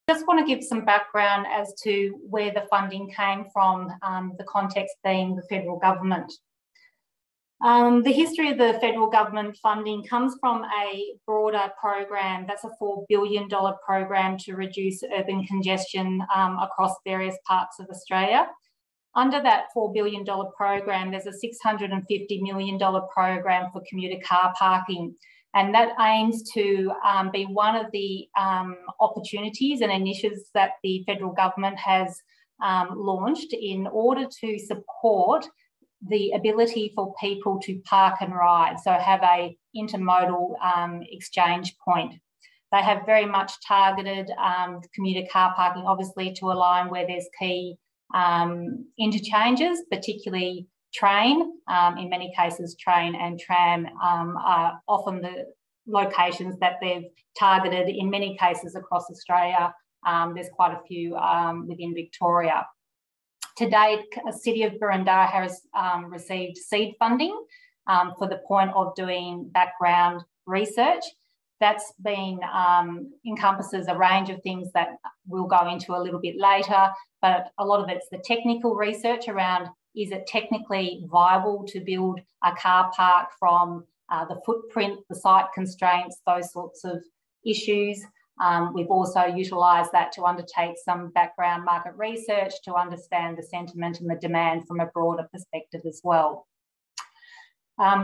Just want to give some background as to where the funding came from, the context being the federal government. The history of the federal government funding comes from a broader program. That's a $4 billion program to reduce urban congestion across various parts of Australia. Under that $4 billion program, there's a $650 million program for commuter car parking. And that aims to be one of the opportunities and initiatives that the federal government has launched in order to support the ability for people to park and ride, so have a intermodal exchange point. They have very much targeted commuter car parking, obviously to align where there's key interchanges, particularly train. In many cases, train and tram are often the locations that they've targeted. In many cases across Australia, there's quite a few within Victoria. To date, the City of Boroondara has received seed funding for the point of doing background research. That's been encompasses a range of things that we'll go into a little bit later, but a lot of it's the technical research around, is it technically viable to build a car park from the footprint, the site constraints, those sorts of issues. We've also utilised that to undertake some background market research to understand the sentiment and the demand from a broader perspective as well.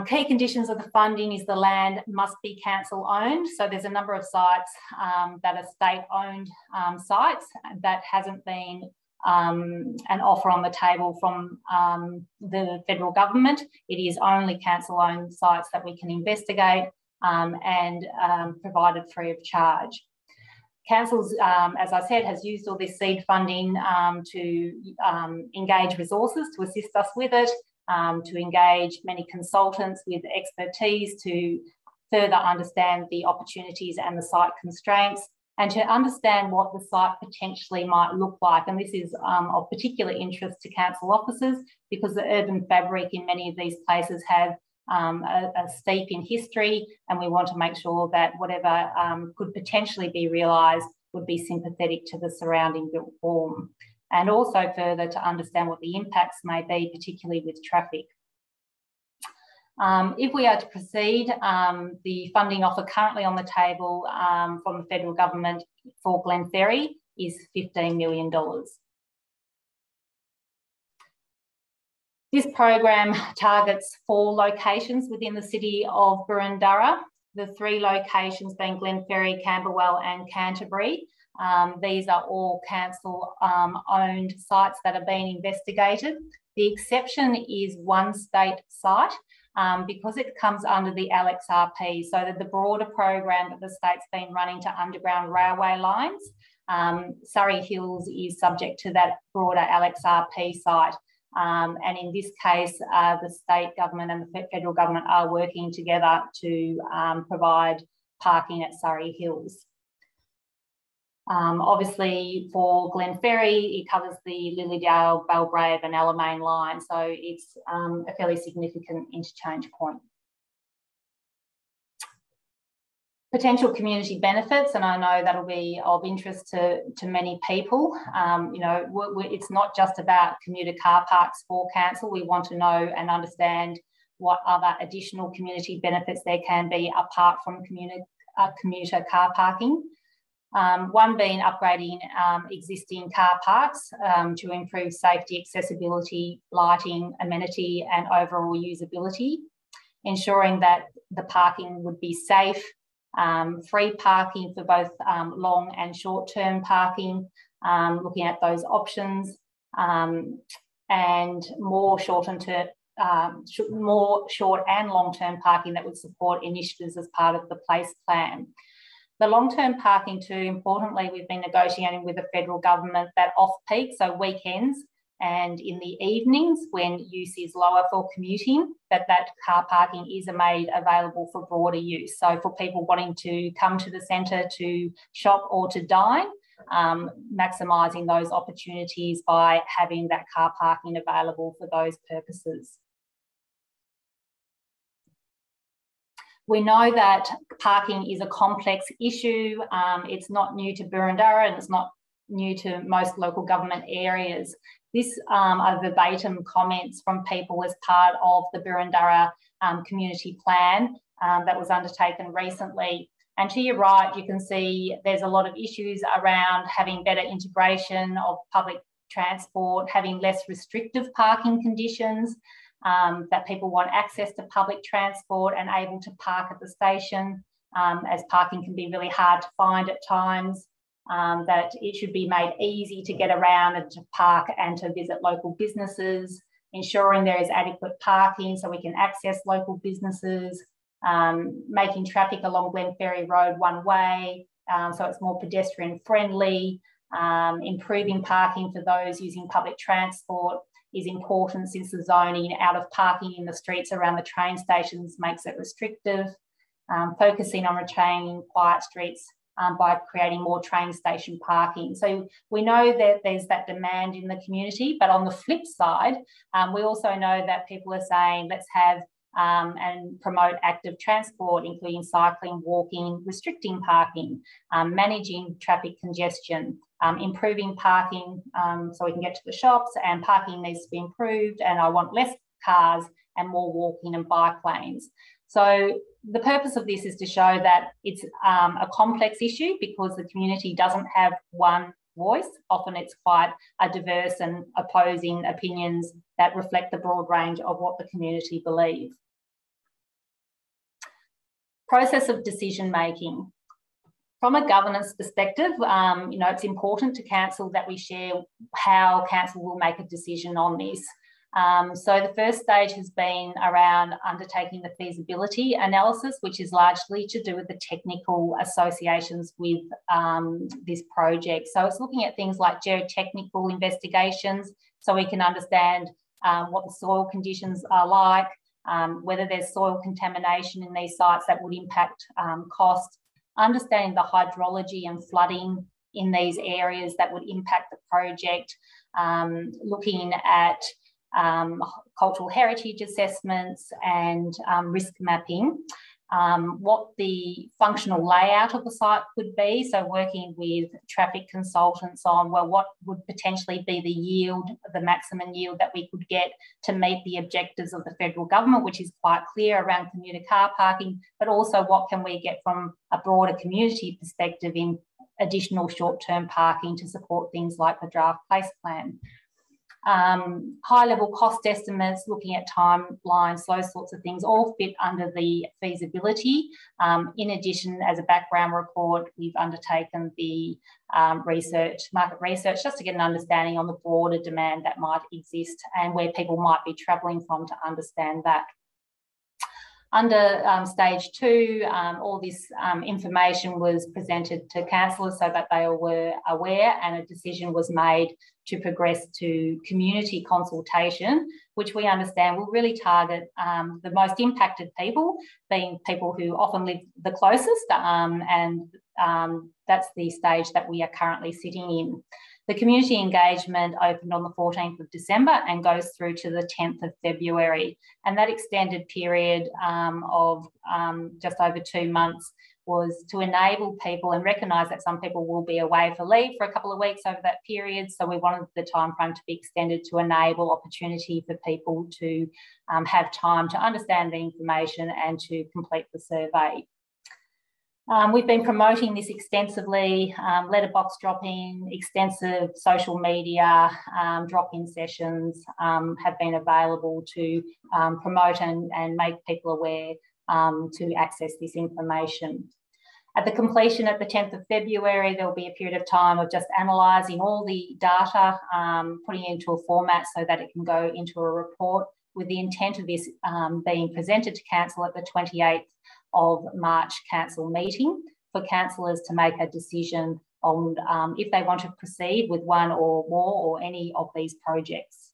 Key conditions of the funding is the land must be council owned. So there's a number of sites that are state owned sites that hasn't been an offer on the table from the federal government. It is only council owned sites that we can investigate and provided free of charge. Councils, as I said, has used all this seed funding to engage resources to assist us with it, to engage many consultants with expertise to further understand the opportunities and the site constraints, and to understand what the site potentially might look like. And this is of particular interest to council officers because the urban fabric in many of these places have a steep in history, and we want to make sure that whatever could potentially be realised would be sympathetic to the surrounding built form, and also further to understand what the impacts may be, particularly with traffic. If we are to proceed, the funding offer currently on the table from the federal government for Glenferrie is $15 million. This program targets 4 locations within the city of Boroondara, the 3 locations being Glenferrie, Camberwell and Canterbury. These are all council-owned sites that are being investigated. The exception is one state site because it comes under the LXRP, so that the broader program that the state's been running to underground railway lines, Surrey Hills is subject to that broader LXRP site. And in this case, the state government and the federal government are working together to provide parking at Surrey Hills. Obviously, for Glenferrie, it covers the Lilydale, Belgrave and Alamein line, so it's a fairly significant interchange point. Potential community benefits, and I know that'll be of interest to many people. You know, it's not just about commuter car parks for council. We want to know and understand what other additional community benefits there can be apart from commuter car parking. One being upgrading existing car parks to improve safety, accessibility, lighting, amenity and overall usability, ensuring that the parking would be safe, free parking for both long and short-term parking, looking at those options, and more short and long-term parking that would support initiatives as part of the place plan. The long-term parking too, importantly, we've been negotiating with the federal government that off-peak, so weekends and in the evenings when use is lower for commuting, that car parking is made available for broader use. So for people wanting to come to the centre to shop or to dine, maximising those opportunities by having that car parking available for those purposes. We know that parking is a complex issue. It's not new to Boroondara and it's not new to most local government areas. This are verbatim comments from people as part of the Boroondara community plan that was undertaken recently. And to your right, you can see there's a lot of issues around having better integration of public transport, having less restrictive parking conditions, that people want access to public transport and able to park at the station, as parking can be really hard to find at times, that it should be made easy to get around and to park and to visit local businesses, ensuring there is adequate parking so we can access local businesses, making traffic along Glenferrie Road one way, so it's more pedestrian friendly, improving parking for those using public transport is important since the zoning out of parking in the streets around the train stations makes it restrictive, focusing on retaining quiet streets by creating more train station parking. So we know that there's that demand in the community, but on the flip side, we also know that people are saying let's have and promote active transport, including cycling, walking, restricting parking, managing traffic congestion, improving parking so we can get to the shops, and parking needs to be improved, and I want less cars and more walking and bike lanes. So the purpose of this is to show that it's a complex issue because the community doesn't have one voice. Often it's quite a diverse and opposing opinions that reflect the broad range of what the community believe. Process of decision making. From a governance perspective, it's important to council that we share how council will make a decision on this. So the first stage has been around undertaking the feasibility analysis, which is largely to do with the technical associations with this project. So it's looking at things like geotechnical investigations so we can understand what the soil conditions are like, whether there's soil contamination in these sites that would impact cost, understanding the hydrology and flooding in these areas that would impact the project, looking at cultural heritage assessments and risk mapping, what the functional layout of the site could be, so working with traffic consultants on, well, what would potentially be the yield, the maximum yield that we could get to meet the objectives of the federal government, which is quite clear around commuter car parking, but also what can we get from a broader community perspective in additional short-term parking to support things like the draft place plan. High-level cost estimates, looking at timelines, those sorts of things all fit under the feasibility. In addition, as a background report, we've undertaken the market research, just to get an understanding on the broader demand that might exist and where people might be travelling from to understand that. Under stage 2, all this information was presented to councillors so that they were aware, and a decision was made to progress to community consultation, which we understand will really target the most impacted people, being people who often live the closest, and that's the stage that we are currently sitting in. The community engagement opened on the 14th of December and goes through to the 10th of February. And that extended period of just over 2 months was to enable people and recognise that some people will be away for leave for a couple of weeks over that period. So we wanted the timeframe to be extended to enable opportunity for people to have time to understand the information and to complete the survey. We've been promoting this extensively, letterbox drop-in, extensive social media drop-in sessions have been available to promote and make people aware to access this information. At the completion at the 10th of February, there will be a period of time of just analysing all the data, putting it into a format so that it can go into a report, with the intent of this being presented to council at the 28th of March council meeting for councillors to make a decision on if they want to proceed with one or more or any of these projects.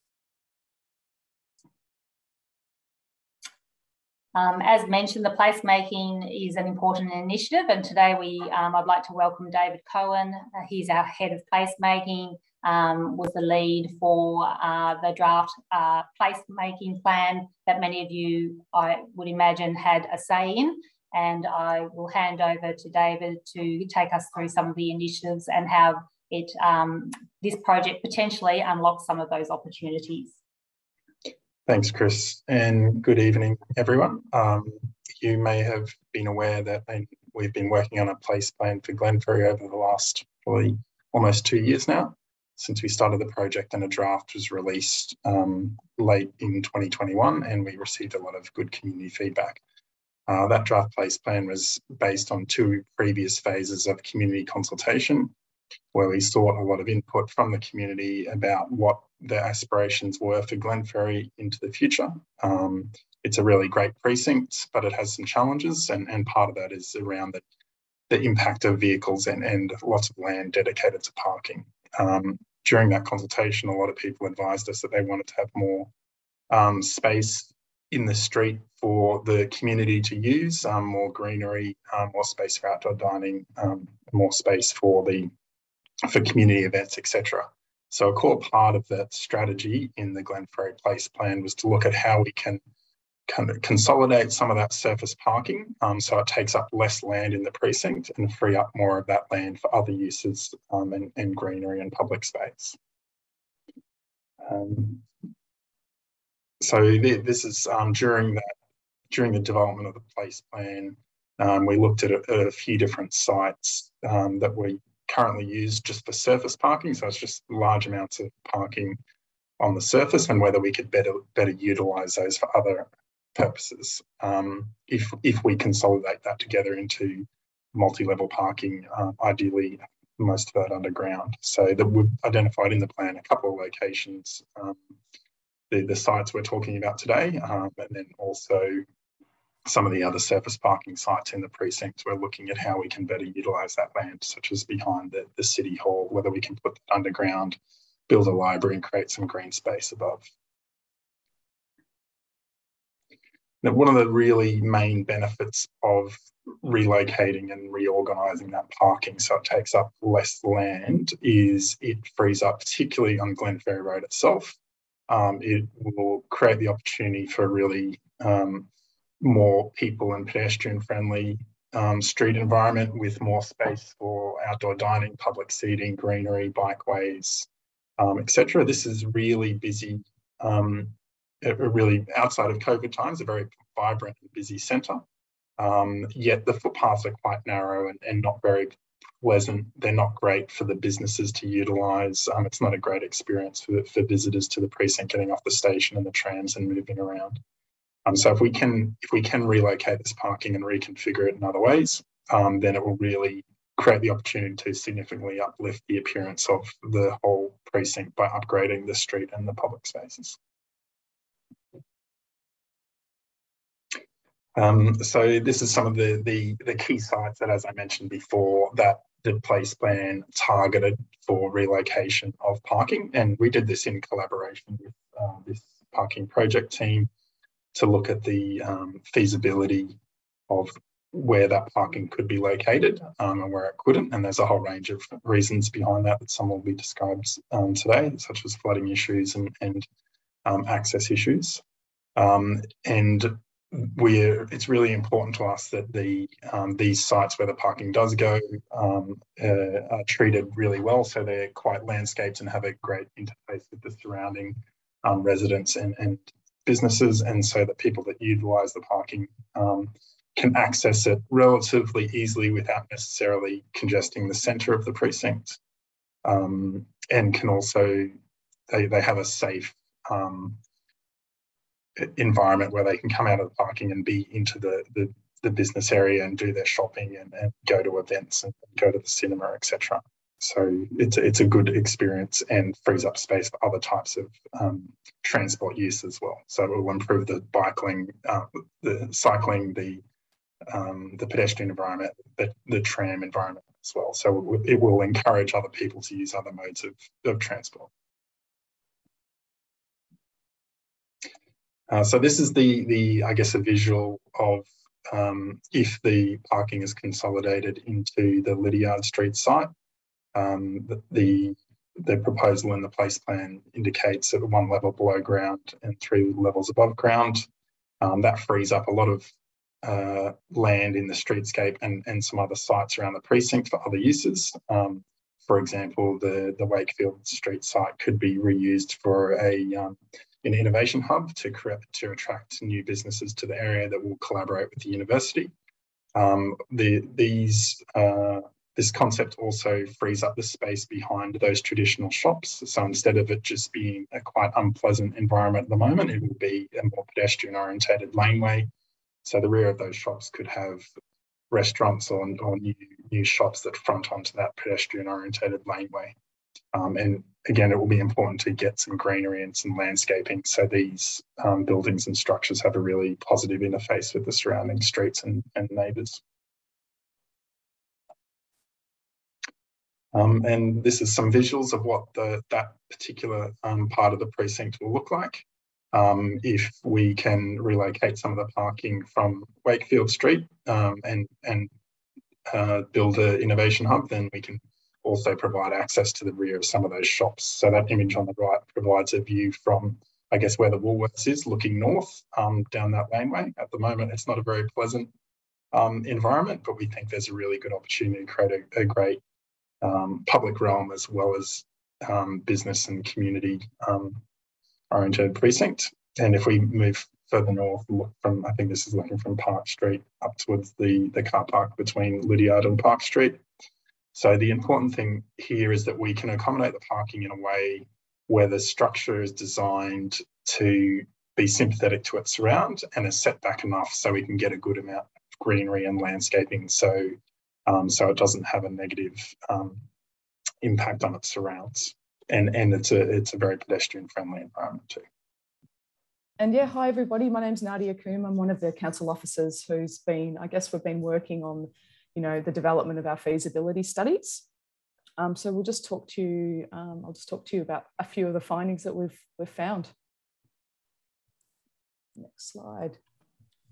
As mentioned, the placemaking is an important initiative, and today I'd like to welcome David Cohen. He's our head of placemaking, was the lead for the draft placemaking plan that many of you, I would imagine, had a say in. and I will hand over to David to take us through some of the initiatives and how this project potentially unlocks some of those opportunities. Thanks, Chris, and good evening, everyone. You may have been aware that we've been working on a place plan for Glenferrie over the last probably almost 2 years now, since we started the project, and a draft was released late in 2021, and we received a lot of good community feedback. That draft place plan was based on 2 previous phases of community consultation, where we sought a lot of input from the community about what their aspirations were for Glenferrie into the future. It's a really great precinct, but it has some challenges, and part of that is around the impact of vehicles and lots of land dedicated to parking. During that consultation, a lot of people advised us that they wanted to have more space in the street for the community to use, more greenery, more space for outdoor dining, more space for community events, etc. So a core part of that strategy in the Glenferrie Place plan was to look at how we can kind of consolidate some of that surface parking, so it takes up less land in the precinct and free up more of that land for other uses and greenery and public space. So this is during the development of the place plan, we looked at a few different sites that we currently use just for surface parking, so it's just large amounts of parking on the surface, and whether we could better utilise those for other purposes. If we consolidate that together into multi-level parking, ideally most of that underground. So that we've identified in the plan a couple of locations, the sites we're talking about today, and then also some of the other surface parking sites in the precinct. We're looking at how we can better utilise that land, such as behind the City Hall, whether we can put that underground, build a library and create some green space above. Now, one of the really main benefits of relocating and reorganising that parking so it takes up less land is it frees up, particularly on Glenferrie Road itself. It will create the opportunity for really more people and pedestrian-friendly street environment with more space for outdoor dining, public seating, greenery, bikeways, etc. This is really busy, really outside of COVID times, a very vibrant and busy centre. Yet the footpaths are quite narrow and not very pleasant. They're not great for the businesses to utilise. It's not a great experience for visitors to the precinct getting off the station and the trams and moving around. So if we can relocate this parking and reconfigure it in other ways, then it will really create the opportunity to significantly uplift the appearance of the whole precinct by upgrading the street and the public spaces. So this is some of the key sites that, as I mentioned before, that the place plan targeted for relocation of parking, and we did this in collaboration with this parking project team to look at the feasibility of where that parking could be located and where it couldn't. And there's a whole range of reasons behind that some will be described today, such as flooding issues and access issues. It's really important to us that these sites where the parking does go are treated really well, so they're quite landscaped and have a great interface with the surrounding residents and businesses, and so that people that utilise the parking can access it relatively easily without necessarily congesting the centre of the precinct, and can also they have a safe environment where they can come out of the parking and be into the business area and do their shopping and go to events and go to the cinema, etc. So it's a good experience and frees up space for other types of transport use as well. So it will improve the biking, the cycling, the pedestrian environment, the tram environment as well. So it will encourage other people to use other modes of transport. So this is I guess, a visual of if the parking is consolidated into the Lydiard Street site. The proposal in the place plan indicates at 1 level below ground and 3 levels above ground. That frees up a lot of land in the streetscape and some other sites around the precinct for other uses. For example, the Wakefield Street site could be reused for an innovation hub to attract new businesses to the area that will collaborate with the university. This concept also frees up the space behind those traditional shops. So instead of it just being a quite unpleasant environment at the moment, it will be a more pedestrian-orientated laneway. So the rear of those shops could have restaurants or new shops that front onto that pedestrian-orientated laneway. And again, it will be important to get some greenery and some landscaping so these buildings and structures have a really positive interface with the surrounding streets and neighbours. And this is some visuals of what that particular part of the precinct will look like. If we can relocate some of the parking from Wakefield Street and build an innovation hub, then we can also provide access to the rear of some of those shops. So that image on the right provides a view from, I guess, where the Woolworths is, looking north down that laneway. At the moment, it's not a very pleasant environment, but we think there's a really good opportunity to create a great public realm as well as business and community oriented precinct. And if we move further north, look from, I think this is looking from Park Street up towards the car park between Lydiard and Park Street. So the important thing here is that we can accommodate the parking in a way where the structure is designed to be sympathetic to its surround and is set back enough so we can get a good amount of greenery and landscaping so it doesn't have a negative impact on its surrounds. And it's a very pedestrian friendly environment too. And yeah, hi everybody. My name's Nadia Coombe. I'm one of the council officers who's been, I guess we've been working on, the development of our feasibility studies. So we'll just talk to you, I'll just talk to you about a few of the findings that we've found. Next slide.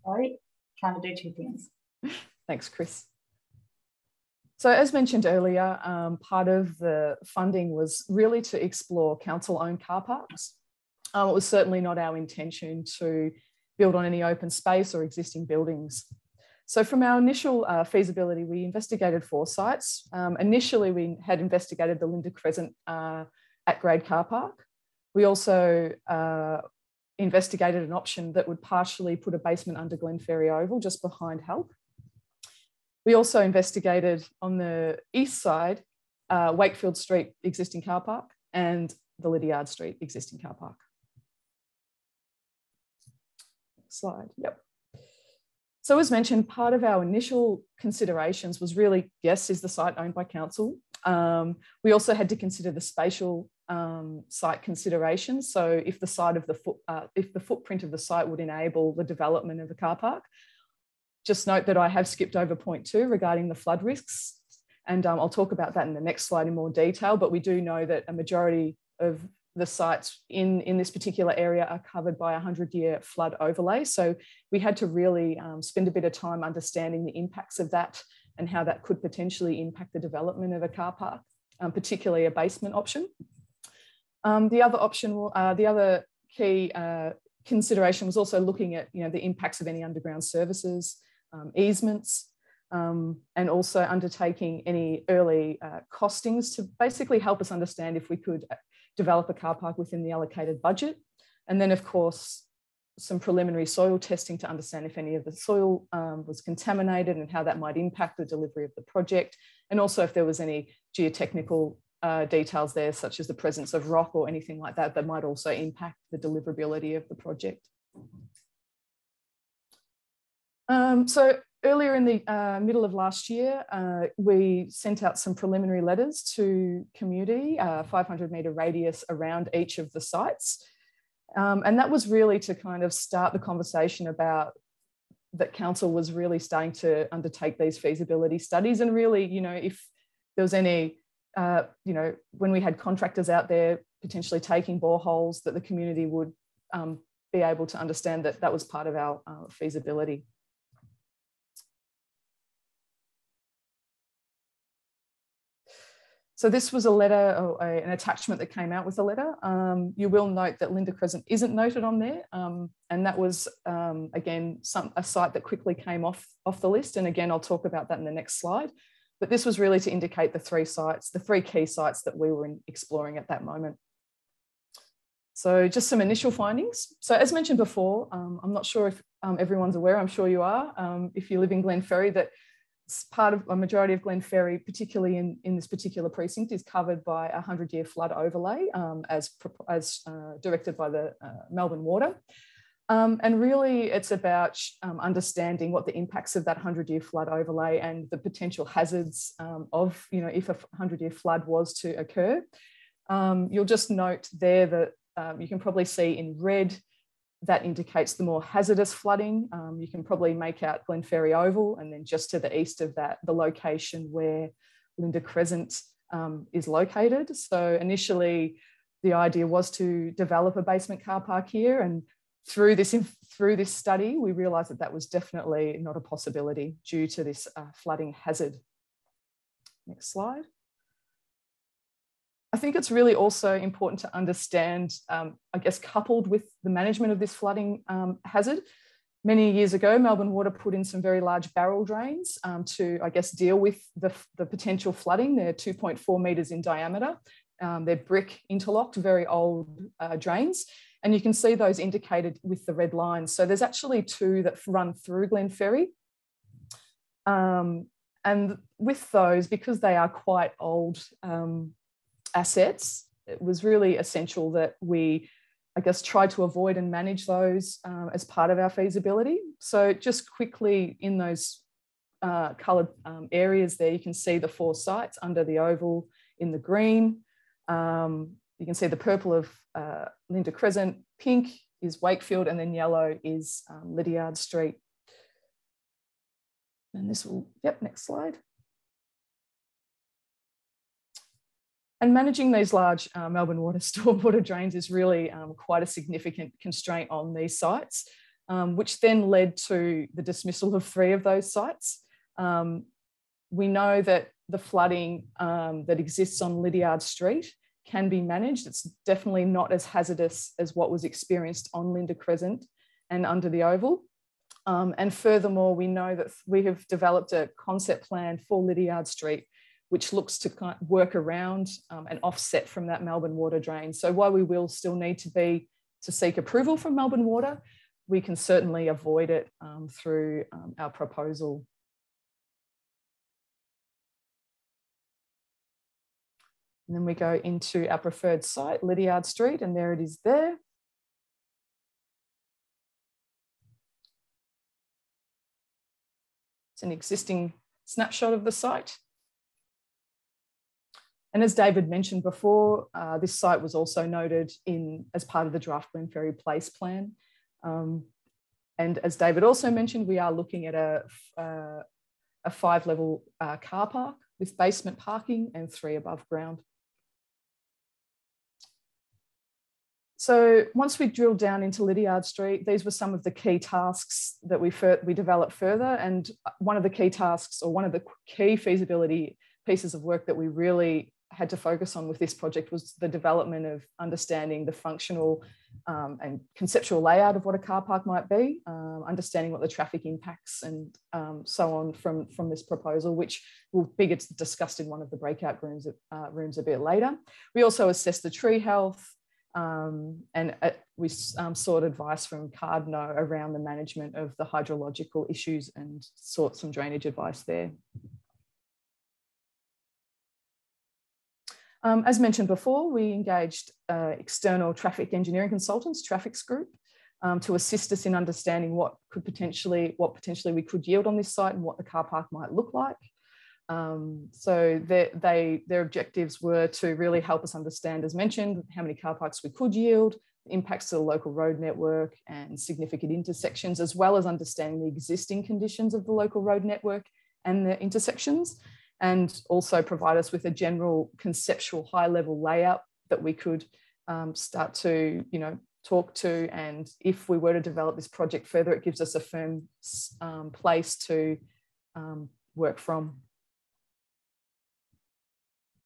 Sorry, trying to do two things. Thanks, Chris. So as mentioned earlier, part of the funding was really to explore council-owned car parks. It was certainly not our intention to build on any open space or existing buildings. So from our initial feasibility, we investigated 4 sites. Initially, we had investigated the Linda Crescent at-grade car park. We also investigated an option that would partially put a basement under Glenferrie Oval, just behind Help. We also investigated on the east side, Wakefield Street existing car park and the Lydiard Street existing car park. Next slide, yep. So as mentioned, part of our initial considerations was really, yes, is the site owned by council? We also had to consider the spatial site considerations. So if the site of if the footprint of the site would enable the development of a car park. Just note that I have skipped over point 2 regarding the flood risks, and I'll talk about that in the next slide in more detail, but we do know that a majority of the sites in this particular area are covered by a 100-year flood overlay. So we had to really spend a bit of time understanding the impacts of that and how that could potentially impact the development of a car park, particularly a basement option. The other key consideration was also looking at the impacts of any underground services, easements, and also undertaking any early costings to basically help us understand if we could develop a car park within the allocated budget. And then, of course, some preliminary soil testing to understand if any of the soil was contaminated and how that might impact the delivery of the project. And also if there was any geotechnical details there, such as the presence of rock or anything like that, that might also impact the deliverability of the project. So earlier in the middle of last year, we sent out some preliminary letters to community, 500-metre radius around each of the sites. And that was really to kind of start the conversation about that council was really starting to undertake these feasibility studies, and really, if there was any, when we had contractors out there potentially taking boreholes, that the community would be able to understand that that was part of our feasibility. So this was a letter, or an attachment that came out with a letter. You will note that Linda Crescent isn't noted on there. And that was, again, a site that quickly came off the list. And again, I'll talk about that in the next slide. But this was really to indicate the three key sites that we were exploring at that moment. So just some initial findings. So as mentioned before, I'm not sure if everyone's aware, I'm sure you are, if you live in Glenferrie, that part of a majority of Glenferrie, particularly in this particular precinct, is covered by a 100-year flood overlay as directed by the Melbourne Water. And really it's about understanding what the impacts of that 100-year flood overlay and the potential hazards of, if a 100-year flood was to occur. You'll just note there that you can probably see in red, that indicates the more hazardous flooding. You can probably make out Glenferrie Oval, and then just to the east of that, the location where Linda Crescent is located. So initially, the idea was to develop a basement car park here, and through this study, we realised that was definitely not a possibility due to this flooding hazard. Next slide. I think it's really also important to understand, I guess, coupled with the management of this flooding hazard. Many years ago, Melbourne Water put in some very large barrel drains to, I guess, deal with the potential flooding. They're 2.4 metres in diameter. They're brick interlocked, very old drains. And you can see those indicated with the red lines. So there's actually two that run through Glenferrie. And with those, because they are quite old assets, it was really essential that we, I guess, try to avoid and manage those as part of our feasibility. So just quickly in those coloured areas there, you can see the 4 sites under the oval in the green. You can see the purple of Linda Crescent, pink is Wakefield, and then yellow is Lydiard Street. And this will, next slide. And managing these large Melbourne Water stormwater drains is really quite a significant constraint on these sites, which then led to the dismissal of 3 of those sites. We know that the flooding that exists on Lydiard Street can be managed. It's definitely not as hazardous as what was experienced on Linda Crescent and under the Oval. And furthermore, we know that we have developed a concept plan for Lydiard Street, which looks to kind of work around and offset from that Melbourne Water drain. So while we will still need to seek approval from Melbourne Water, we can certainly avoid it through our proposal. And then we go into our preferred site, Lydiard Street, and there it is there. It's an existing snapshot of the site. And as David mentioned before, this site was also noted as part of the draft Glenferrie Place plan. And as David also mentioned, we are looking at a 5-level car park with basement parking and 3 above ground. So once we drilled down into Lydiard Street, these were some of the key tasks that we developed further. And one of the key tasks, or one of the key feasibility pieces of work that we really had to focus on with this project, was the development of understanding the functional and conceptual layout of what a car park might be, understanding what the traffic impacts and so on from this proposal, which will be discussed in one of the breakout rooms a bit later. We also assessed the tree health, and we sought advice from Cardno around the management of the hydrological issues and sought some drainage advice there. As mentioned before, we engaged external traffic engineering consultants, Traffics Group, to assist us in understanding what potentially we could yield on this site and what the car park might look like. So their objectives were to really help us understand, as mentioned, how many car parks we could yield, the impacts to the local road network and significant intersections, as well as understanding the existing conditions of the local road network and the intersections, and also provide us with a general conceptual high-level layout that we could start to, talk to. And if we were to develop this project further, it gives us a firm place to work from.